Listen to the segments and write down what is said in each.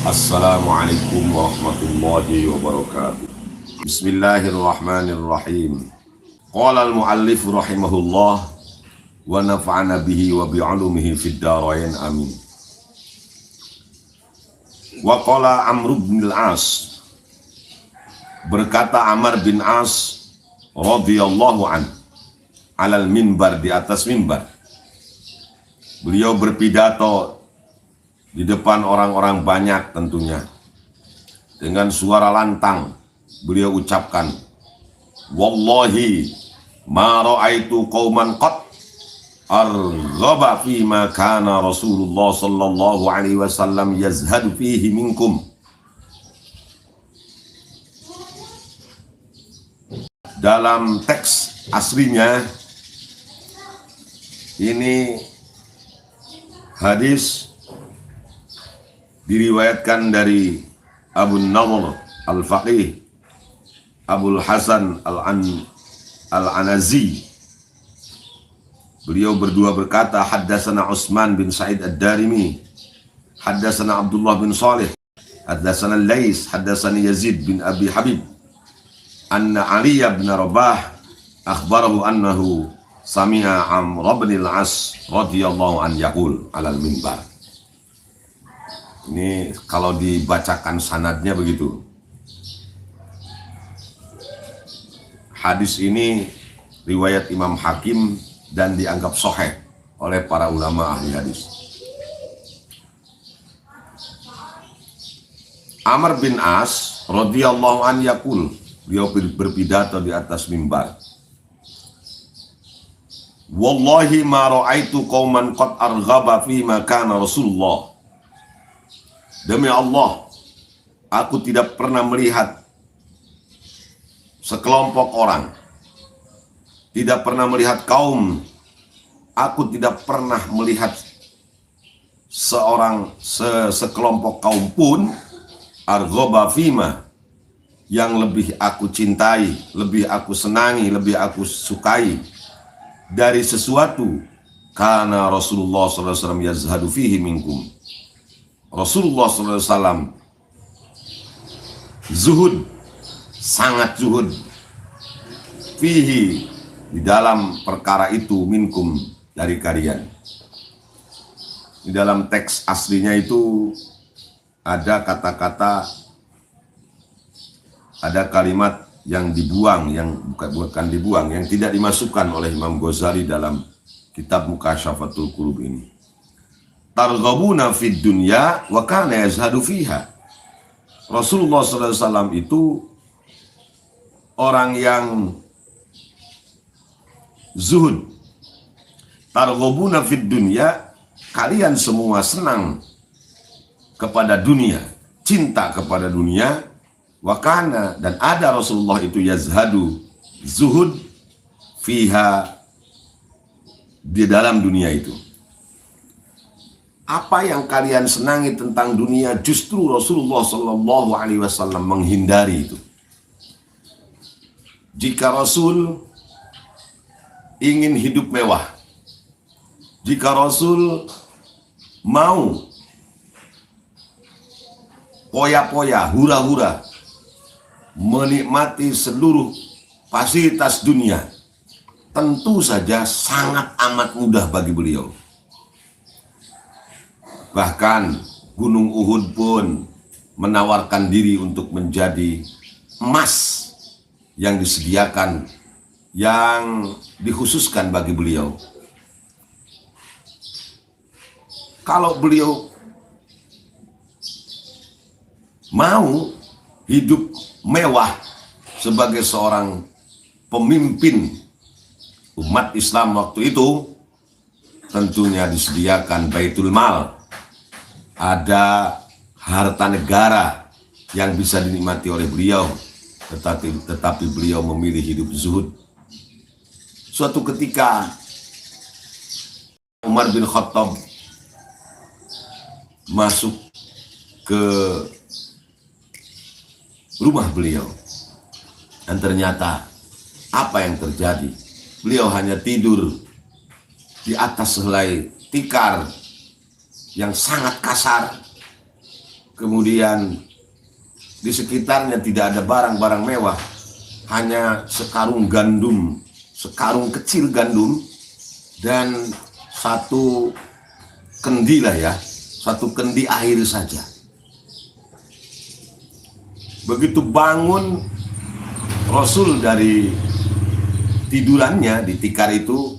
Assalamualaikum warahmatullahi wabarakatuh. Bismillahirrahmanirrahim. Qala al-muallif rahimahullah wa nafa'ana bihi wa bi'ulumihi fid dharain amin. Wa qala Amr bin al-As, berkata Amr bin As radhiyallahu an, alal minbar, di atas mimbar. Beliau berpidato di depan orang-orang banyak tentunya. Dengan suara lantang beliau ucapkan, wallahi ma ra'aitu qauman qat arghaba fi ma kana Rasulullah sallallahu alaihi wasallam yazhadu fihi minkum. Dalam teks aslinya ini hadis diriwayatkan dari Abu Nawr al-Faqih Abul Hasan al-Anazi. Beliau berdua berkata, haddatsana Utsman bin Sa'id ad-Darimi, haddatsana Abdullah bin Salih, haddatsana Lais, haddatsani Yazid bin Abi Habib, anna Ali bin Rabah akhbarahu annahu sami'a Amr bin al-As radhiyallahu an yaqul alal minbar. Ini kalau dibacakan sanadnya begitu. Hadis ini riwayat Imam Hakim dan dianggap sahih oleh para ulama ahli hadis. Amr bin As radhiyallahu an yaqul, beliau berpidato di atas mimbar. Wallahi ma ra'aitu qauman qad arghaba fi ma kana Rasulullah. Demi Allah, aku tidak pernah melihat sekelompok orang, tidak pernah melihat kaum, aku tidak pernah melihat sekelompok kaum pun arghaba fima, yang lebih aku cintai, lebih aku senangi, lebih aku sukai dari sesuatu karena Rasulullah SAW yazhadu fihi minkum. Rasulullah SAW zuhud, sangat zuhud, fihi, di dalam perkara itu, minkum, dari kalian. Di dalam teks aslinya itu ada kata-kata, ada kalimat yang dibuang, yang bukan dibuang, yang tidak dimasukkan oleh Imam Ghazali dalam kitab Mukasyafatul Qulub ini. Targhabuna fid dunya wa kana yazhadu fiha. Rasulullah SAW itu orang yang zuhud. Targhabuna fid dunya, kalian semua senang kepada dunia, cinta kepada dunia. Wa kana, dan ada Rasulullah itu yazhadu, zuhud, fiha, di dalam dunia itu. Apa yang kalian senangi tentang dunia, justru Rasulullah Sallallahu Alaihi Wasallam menghindari itu. Jika Rasul ingin hidup mewah, jika Rasul mau poya-poya, hura-hura, menikmati seluruh fasilitas dunia, tentu saja sangat amat mudah bagi beliau. Bahkan Gunung Uhud pun menawarkan diri untuk menjadi emas yang disediakan, yang dikhususkan bagi beliau. Kalau beliau mau hidup mewah sebagai seorang pemimpin umat Islam waktu itu, tentunya disediakan Baitul Mal, ada harta negara yang bisa dinikmati oleh beliau, tetapi beliau memilih hidup zuhud. Suatu ketika Umar bin Khattab masuk ke rumah beliau, dan ternyata apa yang terjadi? Beliau hanya tidur di atas helai tikar yang sangat kasar, kemudian di sekitarnya tidak ada barang-barang mewah, hanya sekarung gandum, sekarung kecil gandum, dan satu kendi lah ya, satu kendi air saja. Begitu bangun Rasul dari tidurannya di tikar itu,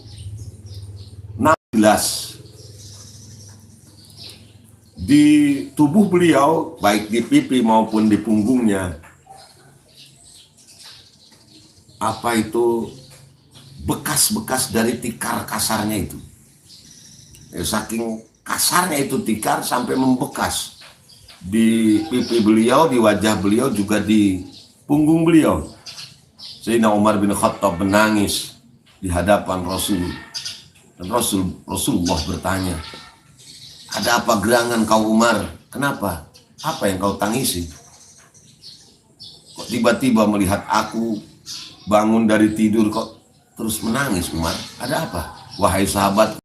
16 di tubuh beliau, baik di pipi maupun di punggungnya, apa itu, bekas-bekas dari tikar kasarnya itu. Saking kasarnya itu tikar sampai membekas di pipi beliau, di wajah beliau, juga di punggung beliau. Sayyidina Umar bin Khattab menangis di hadapan Rasul. Dan Rasulullah bertanya, "Ada apa gerangan kau Umar? Kenapa? Apa yang kau tangisi? Kok tiba-tiba melihat aku bangun dari tidur kok terus menangis Umar? Ada apa? Wahai sahabat."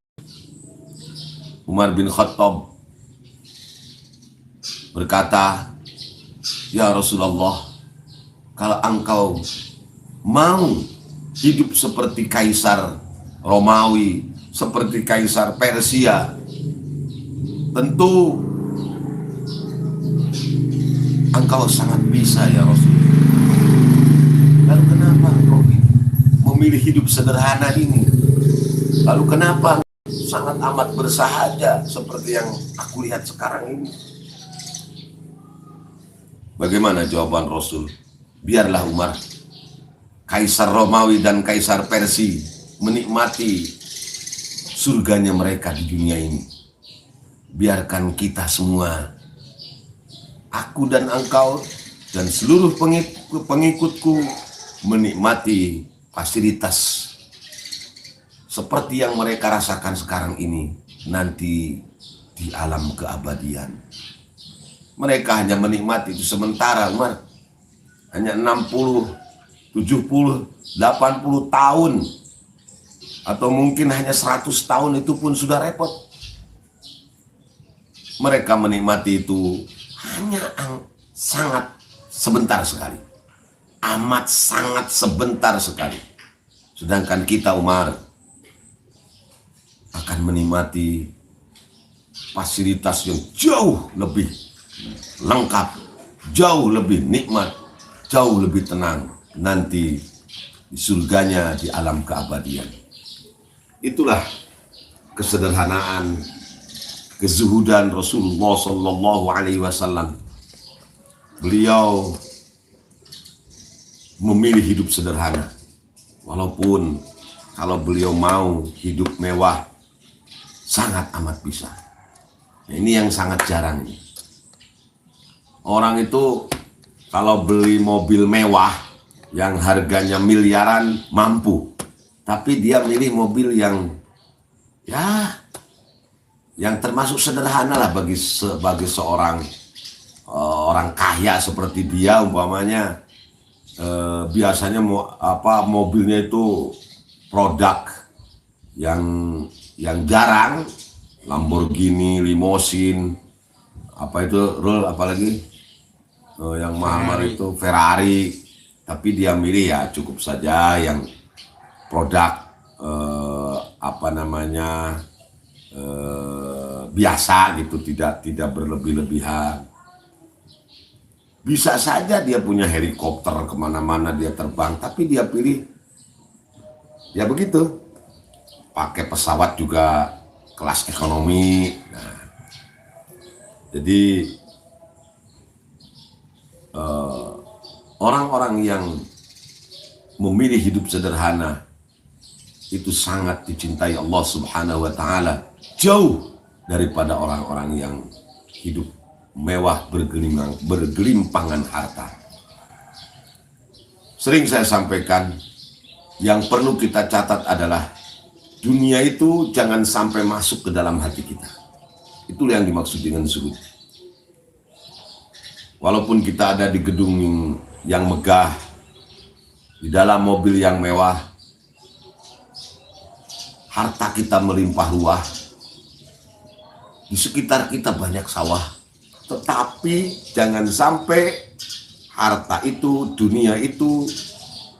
Umar bin Khattab berkata, "Ya Rasulullah, kalau engkau mau hidup seperti Kaisar Romawi, seperti Kaisar Persia, tentu engkau sangat bisa ya Rasul. Lalu kenapa engkau memilih hidup sederhana ini? Lalu kenapa sangat amat bersahaja seperti yang aku lihat sekarang ini?" Bagaimana jawaban Rasul? "Biarlah Umar, Kaisar Romawi dan Kaisar Persia menikmati surganya mereka di dunia ini. Biarkan kita semua, aku dan engkau dan seluruh pengikutku, menikmati fasilitas seperti yang mereka rasakan sekarang ini nanti di alam keabadian." Mereka hanya menikmati itu sementara Umar, hanya 60, 70, 80 tahun, atau mungkin hanya 100 tahun, itu pun sudah repot. Mereka menikmati itu hanya sangat sebentar sekali, amat sangat sebentar sekali. Sedangkan kita Umar akan menikmati fasilitas yang jauh lebih lengkap, jauh lebih nikmat, jauh lebih tenang nanti di surganya di alam keabadian. Itulah kesederhanaan, kezuhudan Rasulullah Sallallahu Alaihi Wasallam. Beliau memilih hidup sederhana, walaupun kalau beliau mau hidup mewah sangat amat bisa. Nah, ini yang sangat jarang ini. Orang itu kalau beli mobil mewah yang harganya miliaran mampu, tapi dia milih mobil yang termasuk sederhana lah bagi seorang orang kaya seperti dia umpamanya. Biasanya mobilnya itu produk yang jarang, Lamborghini, limosin, apalagi yang mahal itu Ferrari, tapi dia milih ya cukup saja yang produk biasa gitu, tidak berlebih-lebihan. Bisa saja dia punya helikopter kemana-mana dia terbang, tapi dia pilih ya begitu, pakai pesawat juga kelas ekonomi. Nah, jadi orang-orang yang memilih hidup sederhana itu sangat dicintai Allah Subhanahu wa Ta'ala, jauh daripada orang-orang yang hidup mewah bergelimpangan harta. Sering saya sampaikan, yang perlu kita catat adalah dunia itu jangan sampai masuk ke dalam hati kita. Itulah yang dimaksud dengan zuhud. Walaupun kita ada di gedung yang megah, di dalam mobil yang mewah, harta kita melimpah ruah, di sekitar kita banyak sawah, Tetapi jangan sampai harta itu, dunia itu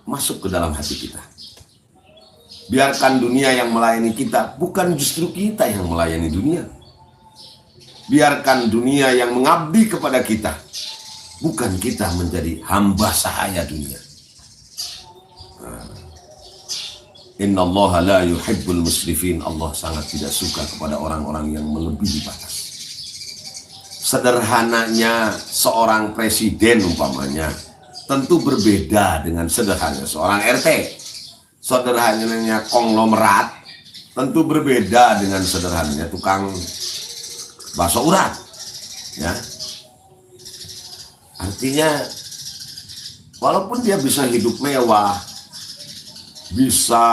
masuk ke dalam hati kita. Biarkan dunia yang melayani kita, bukan justru kita yang melayani dunia. Biarkan dunia yang mengabdi kepada kita, bukan kita menjadi hamba sahaya dunia. Innallaha la yuhibbul musrifin. Allah sangat tidak suka kepada orang-orang yang melebihi batas. Sederhananya seorang presiden umpamanya tentu berbeda dengan sederhananya seorang RT. Sederhananya konglomerat tentu berbeda dengan sederhananya tukang bakso urat, ya. Artinya walaupun dia bisa hidup mewah, bisa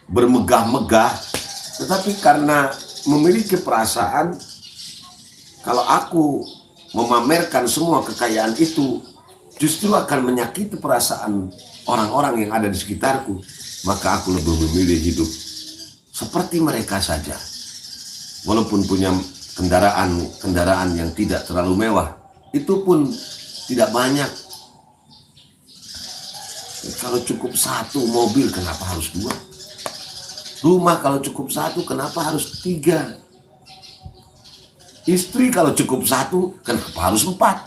bermegah-megah, tetapi karena memiliki perasaan kalau aku memamerkan semua kekayaan itu justru akan menyakiti perasaan orang-orang yang ada di sekitarku, maka aku lebih memilih hidup seperti mereka saja. Walaupun punya kendaraan yang tidak terlalu mewah, itu pun tidak banyak. Kalau cukup satu mobil, kenapa harus dua? Rumah kalau cukup satu, kenapa harus tiga? Istri kalau cukup satu, kenapa harus empat?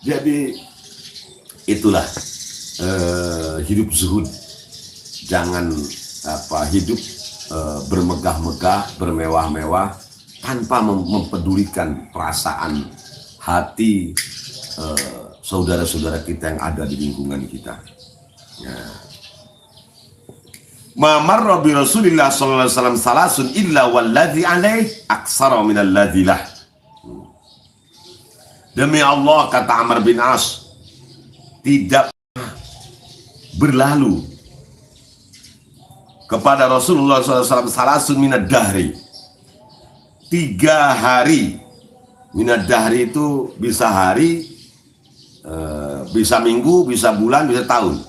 Jadi itulah hidup zuhud. Jangan hidup bermegah-megah, bermewah-mewah tanpa mempedulikan perasaan hati saudara-saudara kita yang ada di lingkungan kita. Ya. Ma marra bi Rasulillah sallallahu alaihi wasallam salasun illa walladhi alaih aksara min alladhi lah. Demi Allah, kata Amr bin As, tidak berlalu kepada Rasulullah SAW salasun minad dahri, 3 hari. Minad dahri itu bisa hari, bisa minggu, bisa bulan, bisa tahun.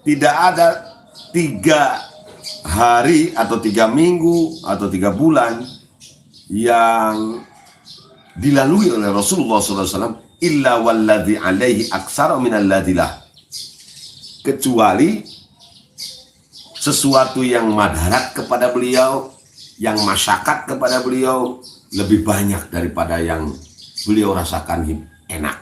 Tidak ada 3 hari atau 3 minggu atau 3 bulan yang dilalui oleh Rasulullah SAW illa walladhi alaihi aksara minalladhi lah, kecuali sesuatu yang madarat kepada beliau, yang masyakat kepada beliau lebih banyak daripada yang beliau rasakan enak.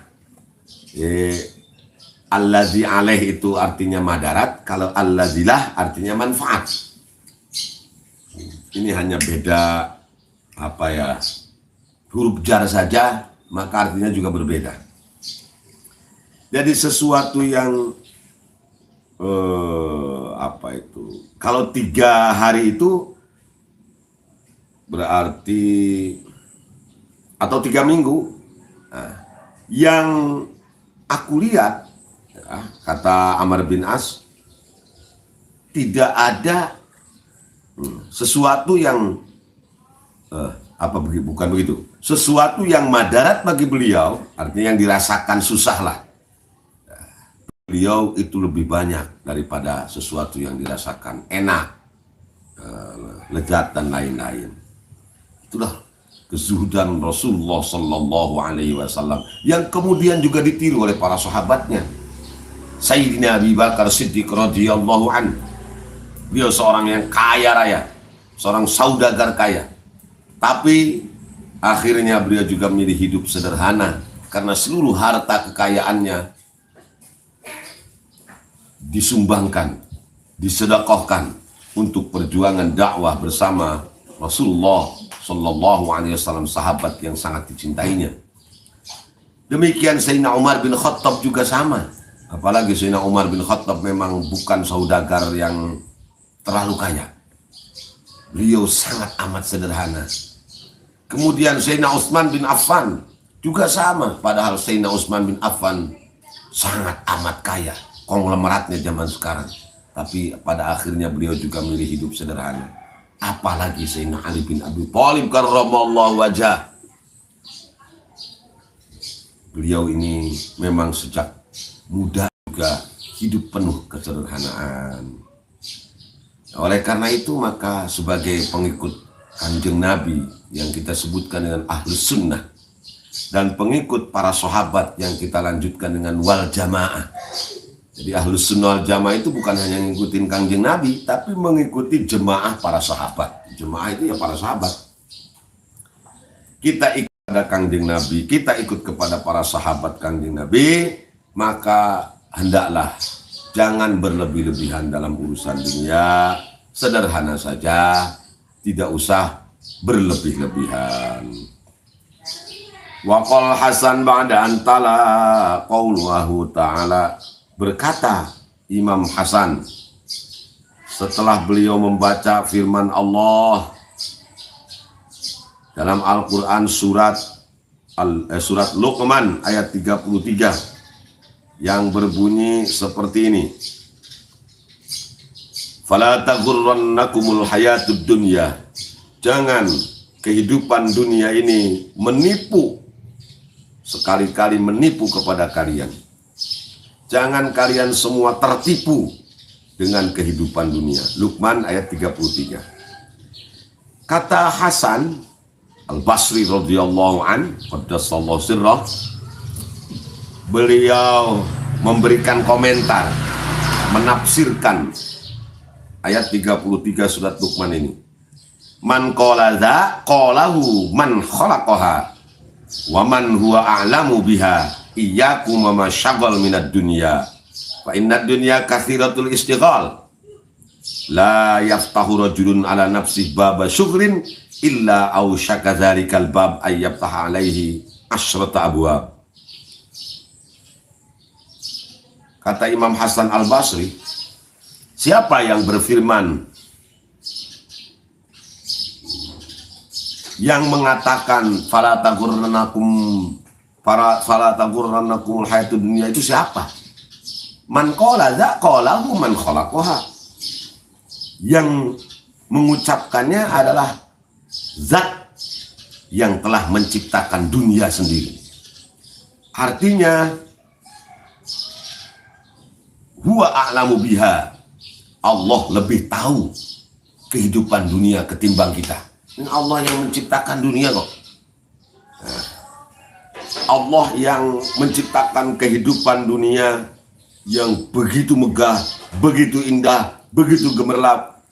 Alladhi alaih itu artinya madarat, kalau alladhilah artinya manfaat. Ini hanya beda huruf jar saja, maka artinya juga berbeda. Jadi sesuatu yang kalau 3 hari itu berarti atau 3 minggu. Nah, yang aku lihat, kata Amr bin As, tidak ada sesuatu yang bukan begitu, sesuatu yang madarat bagi beliau, artinya yang dirasakan susah lah, beliau itu lebih banyak daripada sesuatu yang dirasakan enak, lezat dan lain-lain. Itulah kezuhudan Rasulullah Sallallahu Alaihi Wasallam yang kemudian juga ditiru oleh para sahabatnya. Sayyidina Abi Bakar Siddiq radhiyallahu anhu, beliau seorang yang kaya raya, seorang saudagar kaya, tapi akhirnya beliau juga memilih hidup sederhana karena seluruh harta kekayaannya disumbangkan, disedekahkan untuk perjuangan dakwah bersama Rasulullah Sallallahu Alaihi Wasallam, sahabat yang sangat dicintainya. Demikian Sayyidina Umar bin Khattab juga sama. Apalagi Sayyidina Umar bin Khattab memang bukan saudagar yang terlalu kaya. Beliau sangat amat sederhana. Kemudian Sayyidina Utsman bin Affan juga sama. Padahal Sayyidina Utsman bin Affan sangat amat kaya, konglomeratnya zaman sekarang. Tapi pada akhirnya beliau juga memilih hidup sederhana. Apalagi Sayyidina Ali bin Abi Thalib karramallahu wajhah. Beliau ini memang sejak muda juga hidup penuh kesederhanaan. Oleh karena itu maka sebagai pengikut Kanjeng Nabi yang kita sebutkan dengan Ahlus Sunnah, dan pengikut para sahabat yang kita lanjutkan dengan wal jamaah. Jadi Ahlus Sunnah wal jamaah itu bukan hanya ngikutin Kanjeng Nabi, tapi mengikuti jemaah para sahabat. Jemaah itu ya para sahabat. Kita ikut kepada Kanjeng Nabi, kita ikut kepada para sahabat Kanjeng Nabi, maka hendaklah jangan berlebih-lebihan dalam urusan dunia, sederhana saja, tidak usah berlebih-lebihan. Waqal Hasan ba'da antala qawluhu ta'ala, berkata Imam Hasan setelah beliau membaca firman Allah dalam Al-Quran surat Luqman ayat 33 yang berbunyi seperti ini. Fala taghurrannakumul hayatud dunya. Jangan kehidupan dunia ini menipu, sekali-kali menipu kepada kalian. Jangan kalian semua tertipu dengan kehidupan dunia. Luqman ayat 33. Kata Hasan Al-Basri radhiyallahu an, qaddasallahu sirrah, beliau memberikan komentar, menafsirkan ayat 33 surat Luqman ini. Man qala dza qalahu man khalaqaha wa man huwa a'lamu biha iyyakum wa ma syaghal minad dunya fa innad dunya katsiratul istighal la yaftahu rajulun ala nafsihi baba syughlin illa ausyaka dzalikal bab ayyaftaha alaihi asyrata abwab. Kata Imam Hasan Al-Basri, siapa yang berfirman, yang mengatakan fala taghurrannakumul hayatud dunya, itu siapa? Man qala dza qalahu man khalaqaha. Yang mengucapkannya adalah zat yang telah menciptakan dunia sendiri. Artinya huwa a'lamu biha, Allah lebih tahu kehidupan dunia ketimbang kita. Ini Allah yang menciptakan dunia kok. Nah, Allah yang menciptakan kehidupan dunia yang begitu megah, begitu indah, begitu gemerlap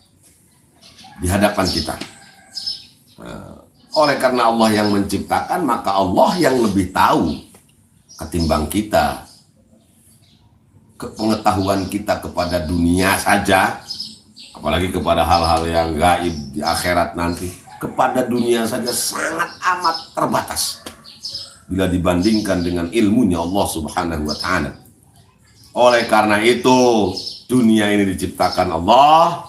di hadapan kita. Nah, oleh karena Allah yang menciptakan, maka Allah yang lebih tahu ketimbang kita. Pengetahuan kita kepada dunia saja, apalagi kepada hal-hal yang gaib di akhirat nanti, kepada dunia saja sangat amat terbatas bila dibandingkan dengan ilmunya Allah Subhanahu wa ta'ala. Oleh karena itu, dunia ini diciptakan Allah.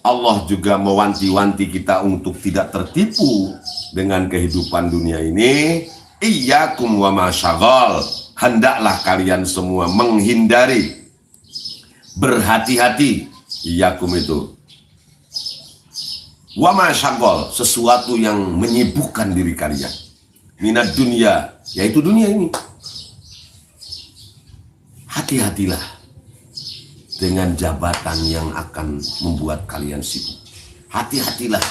Allah juga mewanti-wanti kita untuk tidak tertipu dengan kehidupan dunia ini. Iyyakum wa ma syaghal, hendaklah kalian semua menghindari, berhati-hati. Iyyakum itu wa ma syaghal, sesuatu yang menyibukkan diri kalian. Minad dunya, yaitu dunia ini. Hati-hatilah dengan jabatan yang akan membuat kalian sibuk. Hati-hatilah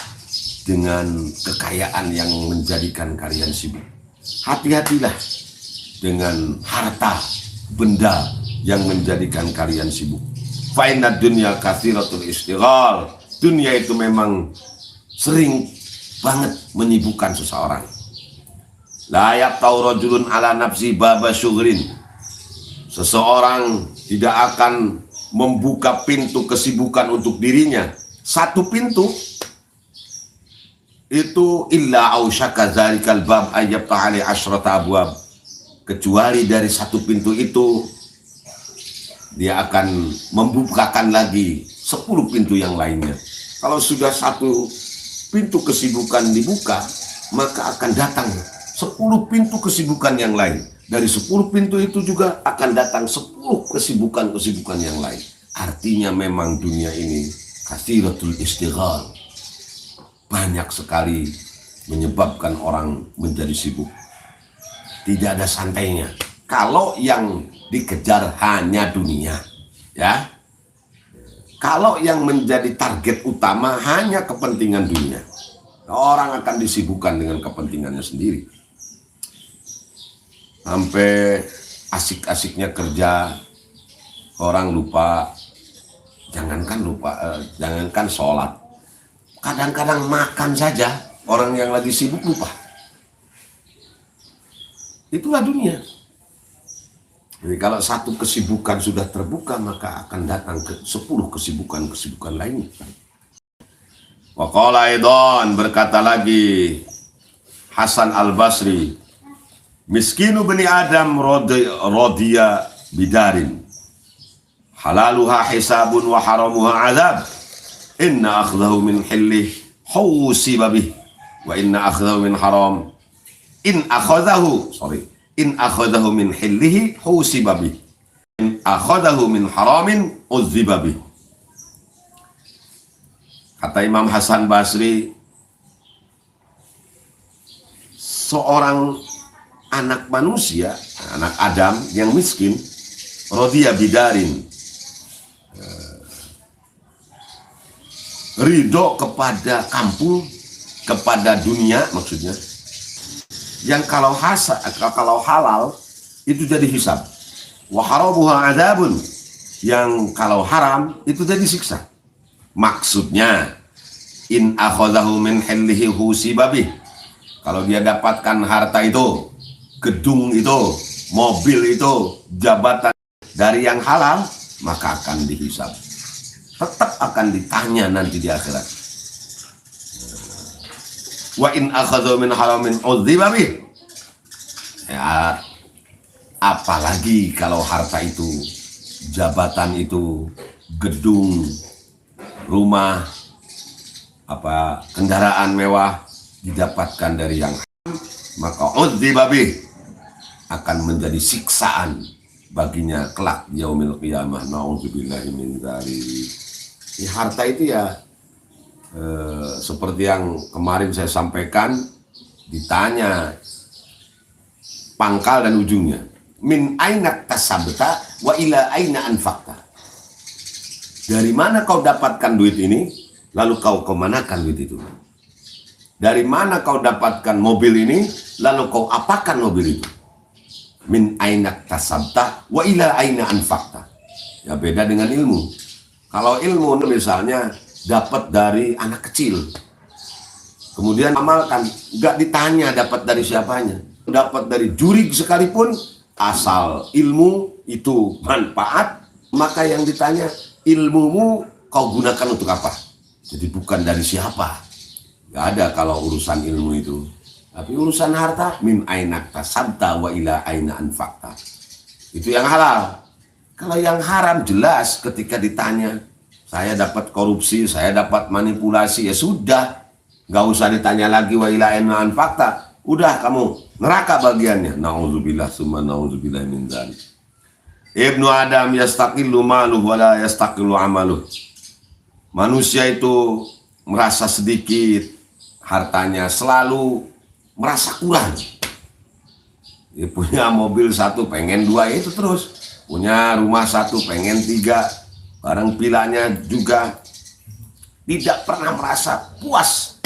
dengan kekayaan yang menjadikan kalian sibuk. Hati-hatilah dengan harta benda yang menjadikan kalian sibuk. Fa inna dunya katsiratul istighal. Dunia itu memang sering banget menyibukkan seseorang. La yaqtau rajulun ala nafsi baba syughlin. Seseorang tidak akan membuka pintu kesibukan untuk dirinya, satu pintu itu, illa ausyaka dzalikal bab ayyabta'ali asyrata abwab, kecuali dari satu pintu itu dia akan membukakan lagi 10 pintu yang lainnya. Kalau sudah satu pintu kesibukan dibuka, maka akan datang 10 pintu kesibukan yang lain. Dari 10 pintu itu juga akan datang 10 kesibukan-kesibukan yang lain. Artinya memang dunia ini katsiratul istighal, banyak sekali menyebabkan orang menjadi sibuk. Tidak ada santainya. Kalau yang dikejar hanya dunia, ya. Kalau yang menjadi target utama hanya kepentingan dunia, Orang akan disibukkan dengan kepentingannya sendiri. Sampai asik-asiknya kerja, orang lupa, jangankan sholat. Kadang-kadang makan saja, orang yang lagi sibuk lupa. Itulah dunia. Jadi kalau satu kesibukan sudah terbuka, maka akan datang ke 10 kesibukan lainnya. Wa qala aidan, berkata lagi Hasan al-Basri, miskinu bani Adam rodiya bidarin halaluha hisabun wa haramuha azab, inna akhdahu min hillih husiba bih wa inna akhdahu min haram in akhadahu min hillihi husiba bih in akhadahu min haramin uzziba bih. Kata Imam Hasan Basri, seorang anak manusia, anak Adam yang miskin, rodiya bidarin, ridho kepada kampung, kepada dunia maksudnya, yang kalau halal itu jadi hisab, wa haramuha adzabun, yang kalau haram itu jadi siksa. Maksudnya, in akhadahu min hillihi husiba bih, kalau dia dapatkan harta itu, gedung itu, mobil itu, jabatan dari yang halal, maka akan dihisab. Tetap akan ditanya nanti di akhirat. Wa in akhadhu min haramin udziba bih. Ya, apalagi kalau harta itu, jabatan itu, gedung, rumah, kendaraan mewah didapatkan dari yang haram, maka udziba bih, akan menjadi siksaan baginya kelak yaumil qiyamah. Nauzubillahi min dzalik. Harta itu ya seperti yang kemarin saya sampaikan, ditanya pangkal dan ujungnya, min aina tasabta wa ila aina anfaqta. Dari mana kau dapatkan duit ini, lalu kau kemanakan duit itu? Dari mana kau dapatkan mobil ini, lalu kau apakan mobil itu? Min aina tasabta wa ila aina anfaqta. Ya beda dengan ilmu. Kalau ilmu misalnya dapat dari anak kecil, kemudian amalkan, nggak ditanya dapat dari siapanya. Dapat dari juri sekalipun, asal ilmu itu manfaat, maka yang ditanya, ilmumu kau gunakan untuk apa? Jadi bukan dari siapa. Nggak ada kalau urusan ilmu itu. Tapi urusan harta, min aina tasabta wa ila aina anfaqta. Itu yang halal. Kalau yang haram jelas ketika ditanya, saya dapat korupsi, saya dapat manipulasi, ya sudah. Nggak usah ditanya lagi wa ila aina anfaqta. Udah kamu neraka bagiannya. Nauzubillah summa nauzubillah min dzalik. Ibnu Adam yastaqillu maluh wa la yastaqillu amaluh. Manusia itu merasa sedikit hartanya, selalu merasa kurang. Dia punya mobil satu pengen dua, itu terus. Punya rumah satu pengen tiga. Barang pilanya juga. Tidak pernah merasa puas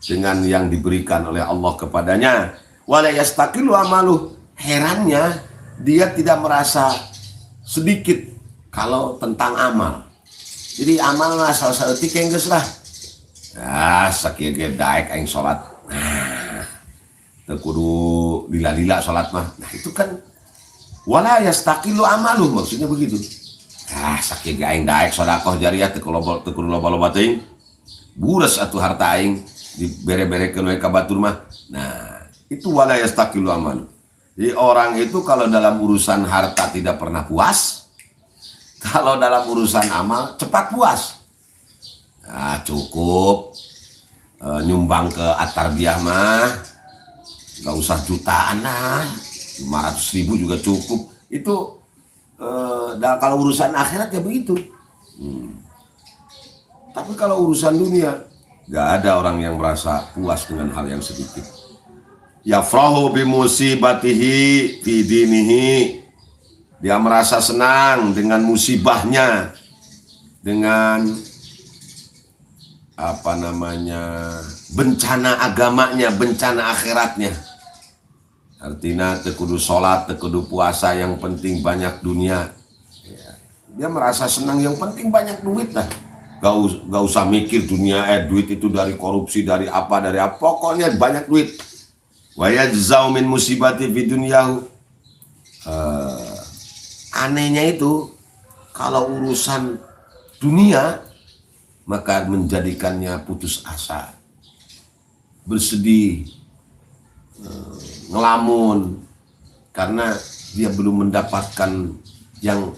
dengan yang diberikan oleh Allah kepadanya. Wa la yastaqillu amaluh. Herannya dia tidak merasa sedikit kalau tentang amal. Jadi amal lah salah tiga geus lah. Ya sakieu ge daek aing salat. Nah, teu kudu lila-lila salat mah. Nah, itu kan wala yastaqilu amaluh, maksudnya begitu. Ah, sakieu ge aing daek sedekah jariyah teu kudu loba-loba teuing. Buras atuh harta aing dibere-berekeun we ka batur mah. Nah, itu wala yastaqilu amaluh. Jadi orang itu kalau dalam urusan harta tidak pernah puas, kalau dalam urusan amal cepat puas. Nah, cukup nyumbang ke at-tarbiyah mah, nggak usah jutaan lah, 500.000 juga cukup. Itu kalau urusan akhirat ya begitu. Tapi kalau urusan dunia, nggak ada orang yang merasa puas dengan hal yang sedikit. Yafrahu bimusibatihi fi dinihi, dia merasa senang dengan musibahnya, dengan bencana agamanya, bencana akhiratnya. Artinya tekudu sholat, tekudu puasa, yang penting banyak dunia. Dia merasa senang, yang penting banyak duit lah. Gak usah mikir dunia, duit itu dari korupsi, dari apa, pokoknya banyak duit. Wa yajzau min musibati fi dunyahu. Anehnya itu, kalau urusan dunia, maka menjadikannya putus asa, bersedih, ngelamun, karena dia belum mendapatkan yang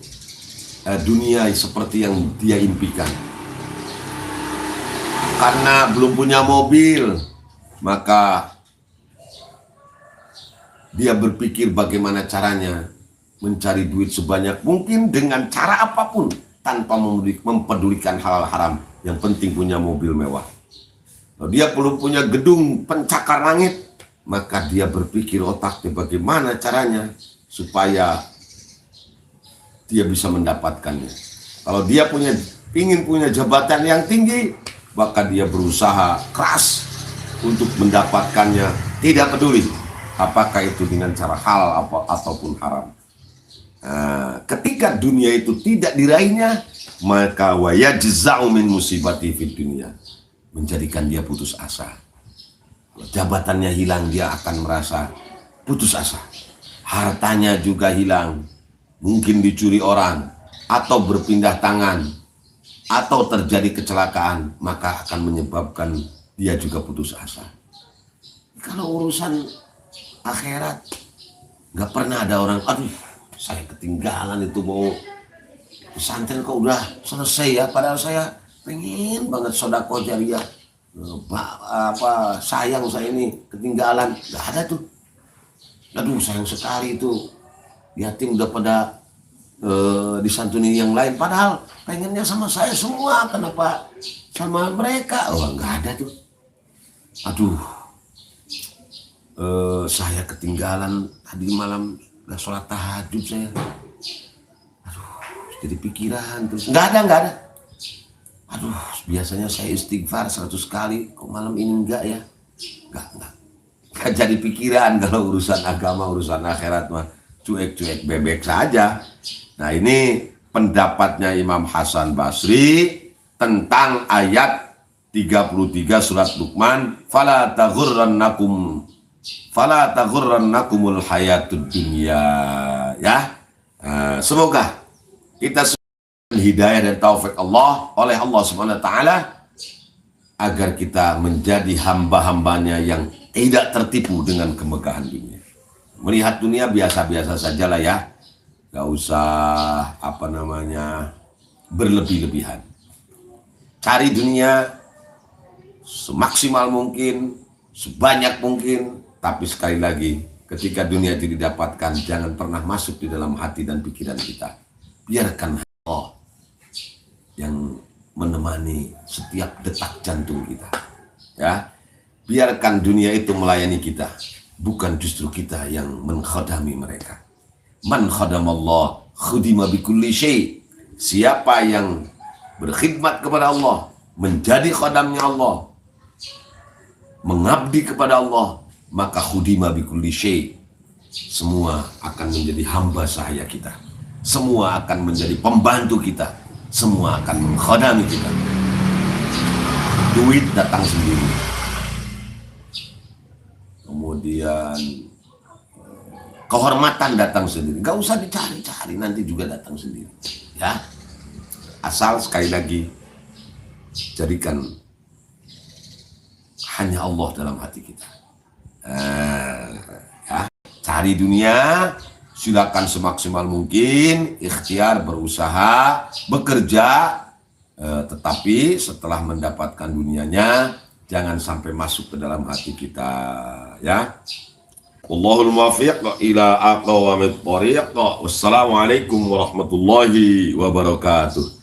dunia seperti yang dia impikan. Karena belum punya mobil, maka dia berpikir bagaimana caranya mencari duit sebanyak mungkin dengan cara apapun tanpa mempedulikan halal haram. Yang penting punya mobil mewah. Kalau dia belum punya gedung pencakar langit, maka dia berpikir otaknya bagaimana caranya supaya dia bisa mendapatkannya. Kalau dia ingin punya jabatan yang tinggi, maka dia berusaha keras untuk mendapatkannya, tidak peduli apakah itu dengan cara halal ataupun haram. Ketika dunia itu tidak diraihnya, maka wa yajza'u min musibati fid dunya, menjadikan dia putus asa. Kalau jabatannya hilang, dia akan merasa putus asa. Hartanya juga hilang, mungkin dicuri orang atau berpindah tangan atau terjadi kecelakaan, maka akan menyebabkan dia juga putus asa. Kalau urusan akhirat, nggak pernah ada orang, aduh saya ketinggalan itu, mau pesantren kok udah selesai ya, padahal saya pengen banget sedekah jariah. Sayang saya ini ketinggalan, nggak ada tuh. Aduh sayang sekali itu, yatim udah pada disantuni yang lain, padahal pengennya sama saya semua, kenapa sama mereka? Oh nggak ada tuh. Aduh, saya ketinggalan tadi malam, nggak sholat tahajud saya. Aduh, jadi pikiran terus. Nggak ada. Aduh, biasanya saya istighfar 100 kali, kok malam ini enggak ya? Nggak jadi pikiran. Kalau urusan agama, urusan akhirat mah cuek-cuek bebek saja. Nah, ini pendapatnya Imam Hasan Basri tentang ayat 33 surat Luqman, fala taghurrannakumul hayatud dunya, ya. Semoga kita hidayah dan taufik Allah oleh Allah Subhanahu wa taala, agar kita menjadi hamba-hambanya yang tidak tertipu dengan kemegahan dunia. Melihat dunia biasa-biasa sajalah ya, gak usah berlebih-lebihan. Cari dunia semaksimal mungkin, sebanyak mungkin, tapi sekali lagi, ketika dunia itu didapatkan, jangan pernah masuk di dalam hati dan pikiran kita. Biarkan Allah yang menemani setiap detak jantung kita, ya. Biarkan dunia itu melayani kita, bukan justru kita yang mengkhadami mereka. Man khadamallah khudima bikulli syai. Siapa yang berkhidmat kepada Allah, menjadi khadamnya Allah, mengabdi kepada Allah, maka khudima bikulli syai. Semua akan menjadi hamba sahaya kita. Semua akan menjadi pembantu kita. Semua akan mengkhadami kita. Duit datang sendiri. Kemudian kehormatan datang sendiri. Gak usah dicari-cari, nanti juga datang sendiri. Ya, asal sekali lagi jadikan hanya Allah dalam hati kita. Ya, cari dunia, silakan semaksimal mungkin, ikhtiar, berusaha, bekerja, tetapi setelah mendapatkan dunianya, jangan sampai masuk ke dalam hati kita, ya. Wallahul muwaffiq ila aqwamit thoriq. Wassalamualaikum warahmatullahi wabarakatuh.